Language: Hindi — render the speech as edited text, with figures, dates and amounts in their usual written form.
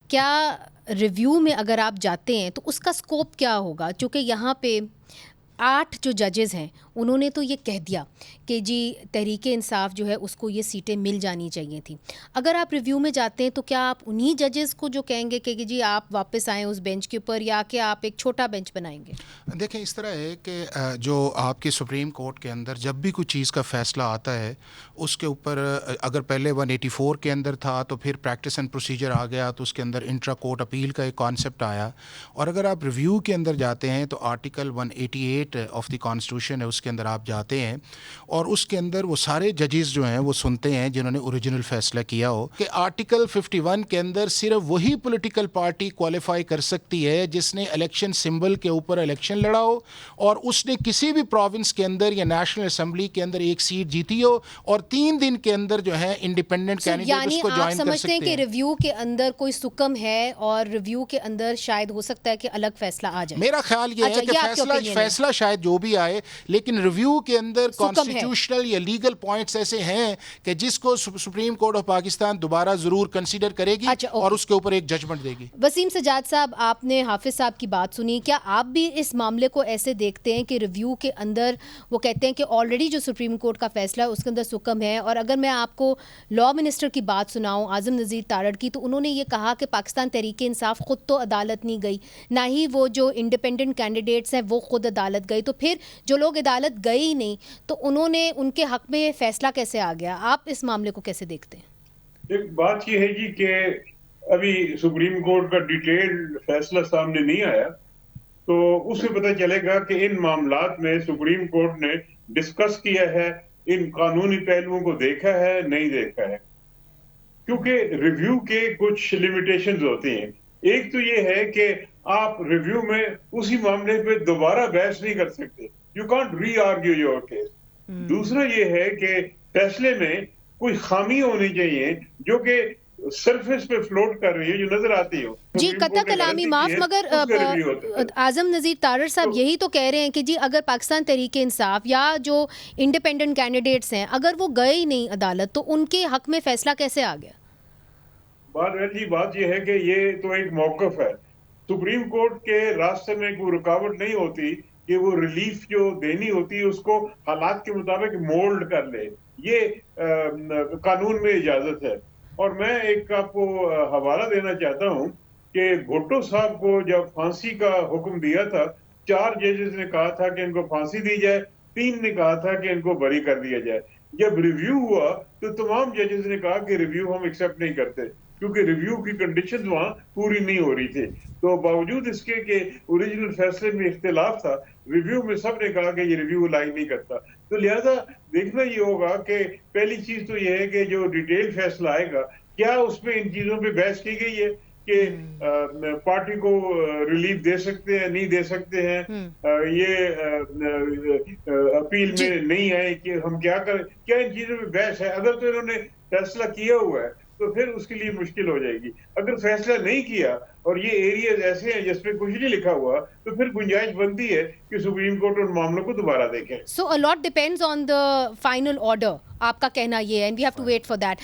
क्या रिव्यू में अगर आप जाते हैं तो उसका स्कोप क्या होगा? चूँकि यहाँ पे 8 जो जजेस हैं उन्होंने तो ये कह दिया कि जी तहरीके इंसाफ जो है उसको ये सीटें मिल जानी चाहिए थी। अगर आप रिव्यू में जाते हैं तो क्या आप उन्हीं जजेस को जो कहेंगे कि जी आप वापस आएँ उस बेंच के ऊपर, या कि आप एक छोटा बेंच बनाएंगे? देखें, इस तरह है कि जो आपकी सुप्रीम कोर्ट के अंदर जब भी कोई चीज़ का फ़ैसला आता है उसके ऊपर अगर पहले 184 के अंदर था तो फिर प्रैक्टिस एंड प्रोसीजर आ गया, तो उसके अंदर इंट्रा कोर्ट अपील का एक कॉन्सेप्ट आया। और अगर आप रिव्यू के अंदर जाते हैं तो आर्टिकल 188 ऑफ द कॉन्स्टिट्यूशन है, उसके अंदर आप जाते हैं और उसके अंदर वो सारे जजेस जो हैं वो सुनते हैं जिन्होंने ओरिजिनल फ़ैसला किया हो कि आर्टिकल 51 के अंदर सिर्फ वही पॉलिटिकल पार्टी क्वालिफाई कर सकती है जिसने इलेक्शन सिंबल के ऊपर इलेक्शन लड़ा हो और उसने किसी भी प्रोविंस के अंदर या नेशनल असेंबली के अंदर एक सीट जीती हो और 3 दिन के अंदर जो है इंडिपेंडेंट कैंडिडेट उसको ज्वाइन कर सकते हैं। समझते हैं कि रिव्यू के अंदर कोई सुकम है और रिव्यू के अंदर शायद हो सकता है कि अलग फैसला आ जाए? मेरा ख्याल ये है कि फैसला शायद जो भी आए, लेकिन रिव्यू के अंदर कॉन्स्टिट्यूशनल या लीगल पॉइंट्स ऐसे हैं कि जिसको सुप्रीम कोर्ट ऑफ पाकिस्तान दोबारा जरूर कंसीडर करेगी और उसके ऊपर एक जजमेंट देगी। वसीम सजाद साहब, आपने हाफिज साहब की बात सुनी, क्या आप भी इस मामले को ऐसे देखते हैं कि रिव्यू के अंदर वो कहते हैं कि ऑलरेडी जो सुप्रीम कोर्ट का फैसला है उसके अंदर सुकम है? और अगर मैं आपको लॉ मिनिस्टर की बात सुनाऊं, आज़म नज़ीर तारड़ की, तो उन्होंने ये कहा कि पाकिस्तान तहरीक इंसाफ खुद तो अदालत नहीं गई, ना ही वो जो इंडिपेंडेंट कैंडिडेट्स हैं वो खुद अदालत गए, तो फिर जो लोग अदालत गए ही नहीं तो उन्होंने उनके हक में फैसला कैसे आ गया? आप इस मामले को कैसे देखते हैं? एक बात यह है जी कि अभी सुप्रीम कोर्ट का डिटेल्ड फैसला सामने नहीं आया, तो उससे पता चलेगा कि इन मामलात में सुप्रीम कोर्ट ने डिस्कस किया है, इन कानूनी पहलुओं को देखा है, नहीं देखा है। क्योंकि रिव्यू के कुछ लिमिटेशंस होती हैं। एक तो ये है कि आप रिव्यू में उसी मामले पे दोबारा बहस नहीं कर सकते, यू कांट री आर्ग्यू योर केस। दूसरा ये है कि फैसले में कोई खामी होनी चाहिए जो कि सरफेस पे फ्लोट कर रही है, जो नजर आती हो। जी कत्ता कलामी माफ, मगर आज़म नज़ीर तारड़ साहब यही तो कह रहे हैं कि जी अगर पाकिस्तान तहरीक इंसाफ या जो इंडिपेंडेंट कैंडिडेट्स हैं अगर वो गए ही नहीं अदालत तो उनके हक में फैसला कैसे आ गया? बात यह है कि ये तो एक मौकफ है, सुप्रीम कोर्ट के रास्ते में कोई रुकावट नहीं होती कि वो रिलीफ जो देनी होती है उसको हालात के मुताबिक मोल्ड कर ले, ये कानून में इजाजत है। और मैं एक आपको हवाला देना चाहता हूं कि भुट्टो साहब को जब फांसी का हुक्म दिया था, 4 जजेस ने कहा था कि इनको फांसी दी जाए, 3 ने कहा था कि इनको बरी कर दिया जाए। जब रिव्यू हुआ तो तमाम जजेस ने कहा कि रिव्यू हम एक्सेप्ट नहीं करते, क्योंकि रिव्यू की कंडीशंस वहां पूरी नहीं हो रही थी। तो बावजूद इसके कि ओरिजिनल फैसले में इख्तिलाफ था, रिव्यू में सब ने कहा कि ये रिव्यू अलाइन नहीं करता। तो लिहाजा देखना ये होगा कि पहली चीज तो ये है कि जो डिटेल फैसला आएगा क्या उसमें इन चीजों पे बहस की गई है कि पार्टी को रिलीफ दे सकते हैं, नहीं दे सकते हैं, ये अपील में नहीं है कि हम क्या करें, क्या इन चीजों पे बहस है? अगर तो इन्होंने फैसला किया हुआ है तो फिर उसके लिए मुश्किल हो जाएगी। अगर फैसला नहीं किया और ये एरियाज ऐसे हैं जिसपे कुछ नहीं लिखा हुआ, तो फिर गुंजाइश बनती है कि सुप्रीम कोर्ट उन मामलों को दोबारा देखे। So a lot depends on the final order, आपका कहना ये है, and we have to wait for that.